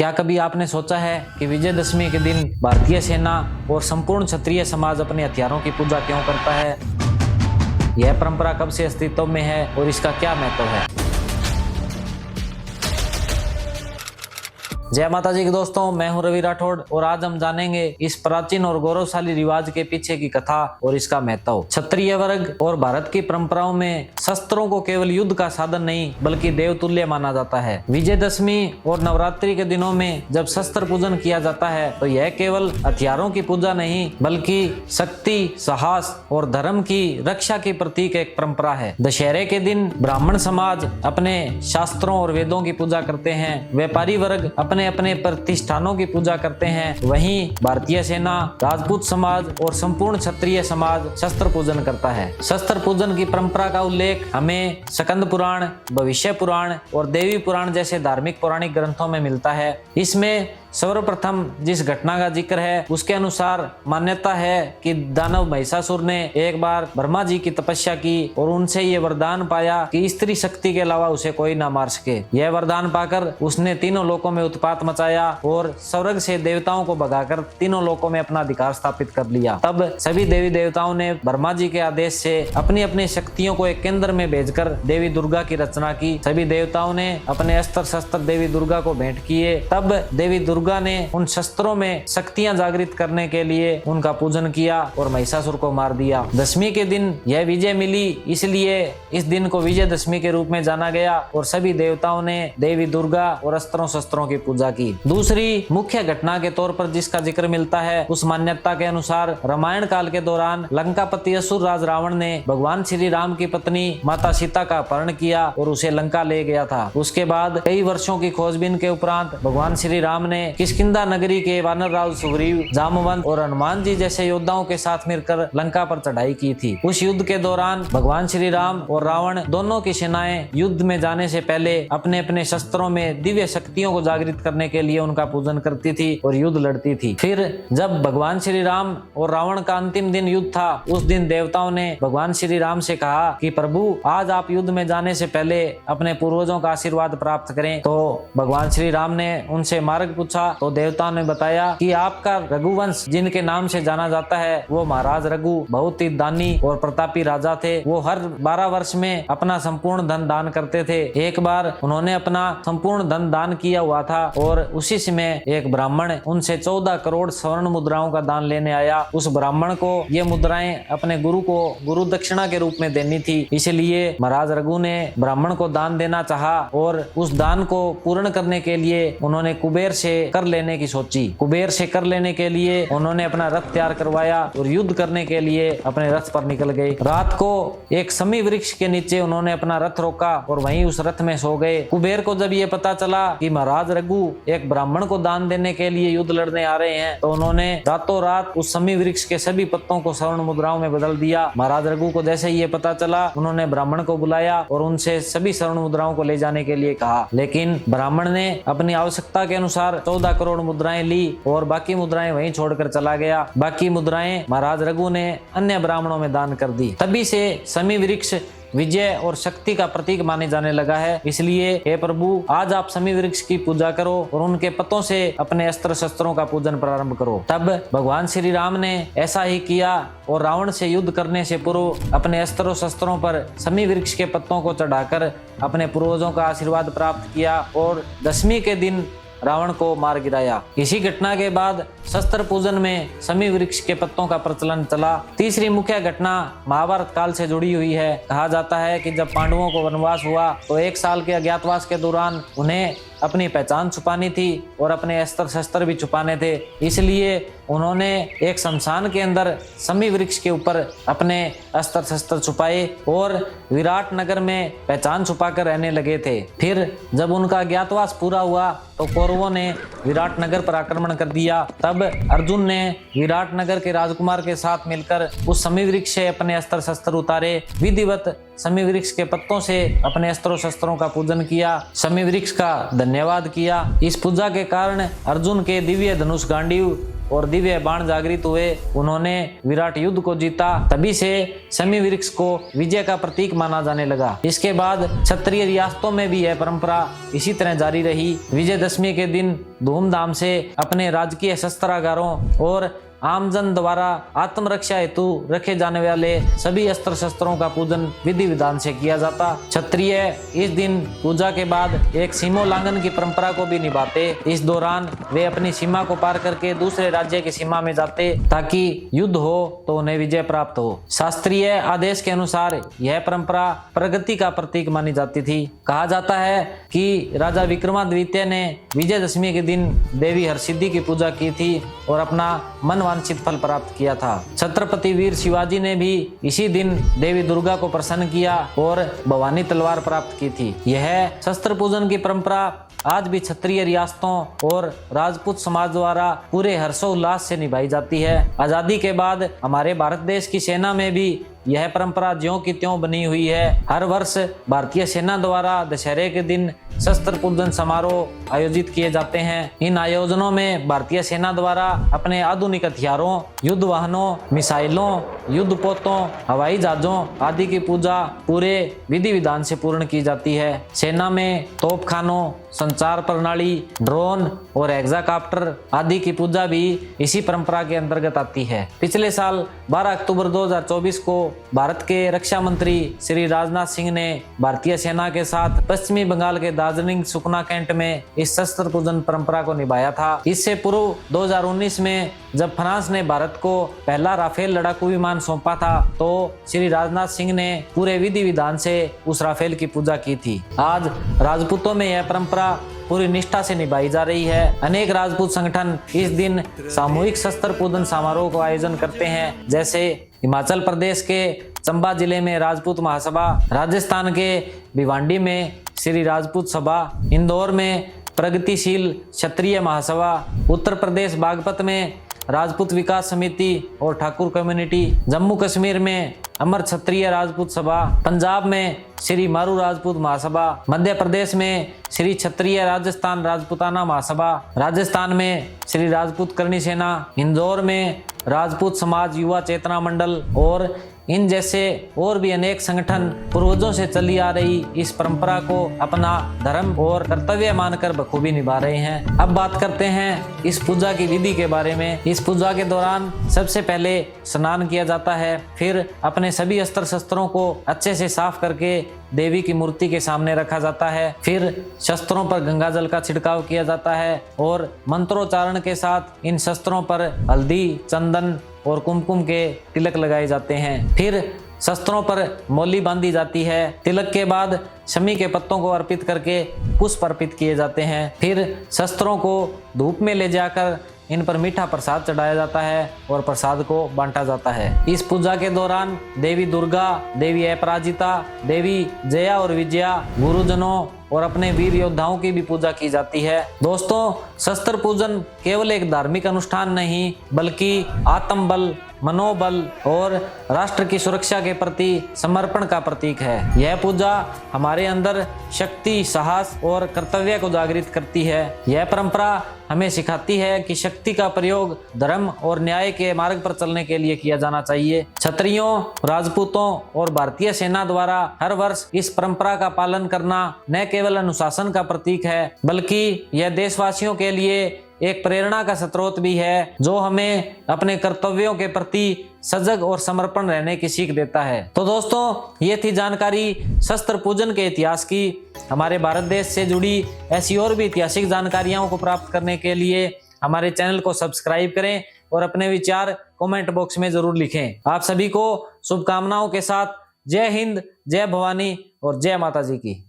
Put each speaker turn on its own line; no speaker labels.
क्या कभी आपने सोचा है कि विजयदशमी के दिन भारतीय सेना और संपूर्ण क्षत्रिय समाज अपने हथियारों की पूजा क्यों करता है? यह परंपरा कब से अस्तित्व में है और इसका क्या महत्व है? जय माता जी के दोस्तों, मैं हूं रवि राठौड़ और आज हम जानेंगे इस प्राचीन और गौरवशाली रिवाज के पीछे की कथा और इसका महत्व। क्षत्रिय वर्ग और भारत की परंपराओं में शस्त्रों को केवल युद्ध का साधन नहीं बल्कि देवतुल्य माना जाता है। विजयदशमी और नवरात्रि के दिनों में जब शस्त्र पूजन किया जाता है तो यह केवल हथियारों की पूजा नहीं बल्कि शक्ति, साहस और धर्म की रक्षा की प्रतीक एक परंपरा है। दशहरे के दिन ब्राह्मण समाज अपने शास्त्रों और वेदों की पूजा करते हैं, व्यापारी वर्ग अपने प्रतिष्ठानों की पूजा करते हैं, वहीं भारतीय सेना, राजपूत समाज और संपूर्ण क्षत्रिय समाज शस्त्र पूजन करता है। शस्त्र पूजन की परंपरा का उल्लेख हमें स्कंद पुराण, भविष्य पुराण और देवी पुराण जैसे धार्मिक पौराणिक ग्रंथों में मिलता है। इसमें सर्वप्रथम जिस घटना का जिक्र है उसके अनुसार मान्यता है कि दानव महिषासुर ने एक बार ब्रह्मा जी की तपस्या की और उनसे ये वरदान पाया कि स्त्री शक्ति के अलावा उसे कोई ना मार सके। यह वरदान पाकर उसने तीनों लोकों में उत्पात मचाया और स्वर्ग से देवताओं को भगाकर तीनों लोकों में अपना अधिकार स्थापित कर लिया। तब सभी देवी देवताओं ने ब्रह्मा जी के आदेश से अपनी अपनी शक्तियों को एक केंद्र में भेजकर देवी दुर्गा की रचना की। सभी देवताओं ने अपने अस्त्र शस्त्र देवी दुर्गा को भेंट किए। तब देवी दुर्गा ने उन शस्त्रों में शक्तियां जागृत करने के लिए उनका पूजन किया और महिषासुर को मार दिया। दशमी के दिन यह विजय मिली, इसलिए इस दिन को विजयदशमी के रूप में जाना गया और सभी देवताओं ने देवी दुर्गा और अस्त्रों शस्त्रों की पूजा की। दूसरी मुख्य घटना के तौर पर जिसका जिक्र मिलता है उस मान्यता के अनुसार रामायण काल के दौरान लंकापति असुर राज रावण ने भगवान श्री राम की पत्नी माता सीता का अपहरण किया और उसे लंका ले गया था। उसके बाद कई वर्षों की खोजबीन के उपरांत भगवान श्री राम ने किष्किंधा नगरी के वानर राज सुग्रीव, जामवंत और हनुमान जी जैसे योद्धाओं के साथ मिलकर लंका पर चढ़ाई की थी। उस युद्ध के दौरान भगवान श्री राम और रावण दोनों की सेनाएं युद्ध में जाने से पहले अपने अपने शस्त्रों में दिव्य शक्तियों को जागृत करने के लिए उनका पूजन करती थी और युद्ध लड़ती थी। फिर जब भगवान श्री राम और रावण का अंतिम दिन युद्ध था, उस दिन देवताओं ने भगवान श्री राम से कहा कि प्रभु, आज आप युद्ध में जाने से पहले अपने पूर्वजों का आशीर्वाद प्राप्त करें। तो भगवान श्री राम ने उनसे मार्ग पूछा तो देवताओं ने बताया कि आपका रघुवंश जिनके नाम से जाना जाता है वो महाराज रघु बहुत ही दानी और प्रतापी राजा थे। वो हर 12 वर्ष में अपना संपूर्ण धन दान करते थे। एक बार उन्होंने अपना संपूर्ण धन दान किया हुआ था और उसी समय एक ब्राह्मण उनसे 14 करोड़ स्वर्ण मुद्राओं का दान लेने आया। उस ब्राह्मण को ये मुद्राएं अपने गुरु को गुरु दक्षिणा के रूप में देनी थी, इसलिए महाराज रघु ने ब्राह्मण को दान देना चाहा और उस दान को पूर्ण करने के लिए उन्होंने कुबेर से कर लेने की सोची। कुबेर से कर लेने के लिए उन्होंने अपना रथ तैयार करवाया और युद्ध करने के लिए अपने रथ पर निकल गए। रात को एक समी वृक्ष के नीचे उन्होंने अपना रथ रोका और वहीं उस रथ में सो गए। कुबेर को जब ये पता चला कि महाराज रघु एक ब्राह्मण को दान देने के लिए युद्ध लड़ने आ रहे हैं तो उन्होंने रातों रात उस समी वृक्ष के सभी पत्तों को स्वर्ण मुद्राओं में बदल दिया। महाराज रघु को जैसे ये पता चला उन्होंने ब्राह्मण को बुलाया और उनसे सभी स्वर्ण मुद्राओं को ले जाने के लिए कहा, लेकिन ब्राह्मण ने अपनी आवश्यकता के अनुसार 14 करोड़ मुद्राएं ली और बाकी मुद्राएं वहीं छोड़कर चला गया। बाकी मुद्राएं महाराज रघु ने अन्य ब्राह्मणों में दान कर दी। तभी से समी वृक्ष विजय और शक्ति का प्रतीक माने जाने लगा है। इसलिए हे प्रभु, आज आप समी वृक्ष की पूजा करो और उनके पत्तों से अपने अस्त्र शस्त्रों का पूजन प्रारंभ करो। तब भगवान श्री राम ने ऐसा ही किया और रावण से युद्ध करने से पूर्व अपने अस्त्रों शस्त्रों पर समी वृक्ष के पत्तों को चढ़ाकर अपने पूर्वजों का आशीर्वाद प्राप्त किया और दशमी के दिन रावण को मार गिराया। इसी घटना के बाद शस्त्र पूजन में समी वृक्ष के पत्तों का प्रचलन चला। तीसरी मुख्य घटना महाभारत काल से जुड़ी हुई है। कहा जाता है कि जब पांडवों को वनवास हुआ तो 1 साल के अज्ञातवास के दौरान उन्हें अपनी पहचान छुपानी थी और अपने अस्त्र शस्त्र भी छुपाने थे, इसलिए उन्होंने एक शमशान के अंदर समी वृक्ष के ऊपर अपने अस्त्र शस्त्र छुपाए और विराट नगर में पहचान छुपाकर रहने लगे थे। फिर जब उनका अज्ञातवास पूरा हुआ तो कौरवों ने विराट नगर पर आक्रमण कर दिया। तब अर्जुन ने विराट नगर के राजकुमार के साथ मिलकर उस समी वृक्ष से अपने अस्त्र शस्त्र उतारे, विधिवत समी वृक्ष के पत्तों से अपने अस्त्रों शस्त्रों का पूजन किया, समी वृक्ष का धन्यवाद किया। इस पूजा के कारण अर्जुन के दिव्य धनुष गांडीव और दिव्य बाण जागृत हुए। उन्होंने विराट युद्ध को जीता। तभी से शमी वृक्ष को विजय का प्रतीक माना जाने लगा। इसके बाद क्षत्रिय रियासतों में भी यह परंपरा इसी तरह जारी रही। विजयदशमी के दिन धूमधाम से अपने राजकीय शस्त्रागारों और आमजन द्वारा आत्मरक्षा हेतु रखे जाने वाले सभी अस्त्र शस्त्रों का पूजन विधि विधान से किया जाता। क्षत्रिय इस दिन पूजा के बाद एक सीमोल्लंघन की परंपरा को भी निभाते। इस दौरान वे अपनी सीमा को पार करके दूसरे राज्य की सीमा में जाते ताकि युद्ध हो तो उन्हें विजय प्राप्त हो। शास्त्रीय आदेश के अनुसार यह परंपरा प्रगति का प्रतीक मानी जाती थी। कहा जाता है कि राजा विक्रमादित्य ने विजयदशमी के दिन देवी हरसिद्धि की पूजा की थी और अपना मन वांछित फल प्राप्त किया था। छत्रपति वीर शिवाजी ने भी इसी दिन देवी दुर्गा को प्रसन्न किया और भवानी तलवार प्राप्त की थी। यह शस्त्र पूजन की परंपरा आज भी क्षत्रिय रियासतों और राजपूत समाज द्वारा पूरे हर्षोल्लास से निभाई जाती है। आजादी के बाद हमारे भारत देश की सेना में भी यह परंपरा ज्यों की त्यों बनी हुई है। हर वर्ष भारतीय सेना द्वारा दशहरे के दिन शस्त्र पूजन समारोह आयोजित किए जाते हैं। इन आयोजनों में भारतीय सेना द्वारा अपने आधुनिक हथियारों, युद्ध वाहनों, मिसाइलों, युद्ध पोतों, हवाई जहाजों आदि की पूजा पूरे विधि विधान से पूर्ण की जाती है। सेना में तोपखानों, संचार प्रणाली, ड्रोन और हेक्साकॉप्टर आदि की पूजा भी इसी परंपरा के अंतर्गत आती है। पिछले साल 12 अक्टूबर 2024 को भारत के रक्षा मंत्री श्री राजनाथ सिंह ने भारतीय सेना के साथ पश्चिमी बंगाल के दार्जिलिंग सुकना कैंट में इस शस्त्र पूजन परंपरा को निभाया था। इससे पूर्व 2019 में जब फ्रांस ने भारत को पहला राफेल लड़ाकू विमान सौंपा था तो श्री राजनाथ सिंह ने पूरे विधि विधान से उस राफेल की पूजा की थी। आज राजपूतों में यह परंपरा पूरी निष्ठा से निभाई जा रही है। अनेक राजपूत संगठन इस दिन सामूहिक शस्त्र पूजन समारोह का आयोजन करते हैं, जैसे हिमाचल प्रदेश के चंबा जिले में राजपूत महासभा, राजस्थान के भिवांडी में श्री राजपूत सभा, इंदौर में प्रगतिशील क्षत्रिय महासभा, उत्तर प्रदेश बागपत में राजपूत विकास समिति और ठाकुर कम्युनिटी, जम्मू कश्मीर में अमर क्षत्रिय राजपूत सभा, पंजाब में श्री मारू राजपूत महासभा, मध्य प्रदेश में श्री क्षत्रिय राजस्थान राजपूताना महासभा, राजस्थान में श्री राजपूत करणी सेना, इंदौर में राजपूत समाज युवा चेतना मंडल और इन जैसे और भी अनेक संगठन पूर्वजों से चली आ रही इस परंपरा को अपना धर्म और कर्तव्य मानकर बखूबी निभा रहे हैं। अब बात करते हैं इस पूजा की विधि के बारे में। इस पूजा के दौरान सबसे पहले स्नान किया जाता है, फिर अपने सभी अस्त्र शस्त्रों को अच्छे से साफ करके देवी की मूर्ति के सामने रखा जाता है। फिर शस्त्रों पर गंगा जल का छिड़काव किया जाता है और मंत्रोच्चारण के साथ इन शस्त्रों पर हल्दी, चंदन और कुमकुम के तिलक लगाए जाते हैं। फिर शस्त्रों पर मौली बांधी जाती है। तिलक के बाद शमी के पत्तों को अर्पित करके पुष्प अर्पित किए जाते हैं। फिर शस्त्रों को धूप में ले जाकर इन पर मीठा प्रसाद चढ़ाया जाता है और प्रसाद को बांटा जाता है। इस पूजा के दौरान देवी दुर्गा, देवी अपराजिता, देवी जया और विजया, गुरुजनों और अपने वीर योद्धाओं की भी पूजा की जाती है। दोस्तों, शस्त्र पूजन केवल एक धार्मिक अनुष्ठान नहीं बल्कि आत्मबल, मनोबल और राष्ट्र की सुरक्षा के प्रति समर्पण का प्रतीक है। यह पूजा हमारे अंदर शक्ति, साहस और कर्तव्य को जागृत करती है। यह परंपरा हमें सिखाती है कि शक्ति का प्रयोग धर्म और न्याय के मार्ग पर चलने के लिए किया जाना चाहिए। क्षत्रियों, राजपूतों और भारतीय सेना द्वारा हर वर्ष इस परंपरा का पालन करना न केवल अनुशासन का प्रतीक है बल्कि यह देशवासियों के लिए एक प्रेरणा का स्रोत भी है, जो हमें अपने कर्तव्यों के प्रति सजग और समर्पण रहने की सीख देता है। तो दोस्तों, ये थी जानकारी शस्त्र पूजन के इतिहास की। हमारे भारत देश से जुड़ी ऐसी और भी ऐतिहासिक जानकारियों को प्राप्त करने के लिए हमारे चैनल को सब्सक्राइब करें और अपने विचार कमेंट बॉक्स में जरूर लिखें। आप सभी को शुभकामनाओं के साथ जय हिंद, जय भवानी और जय माता जी की।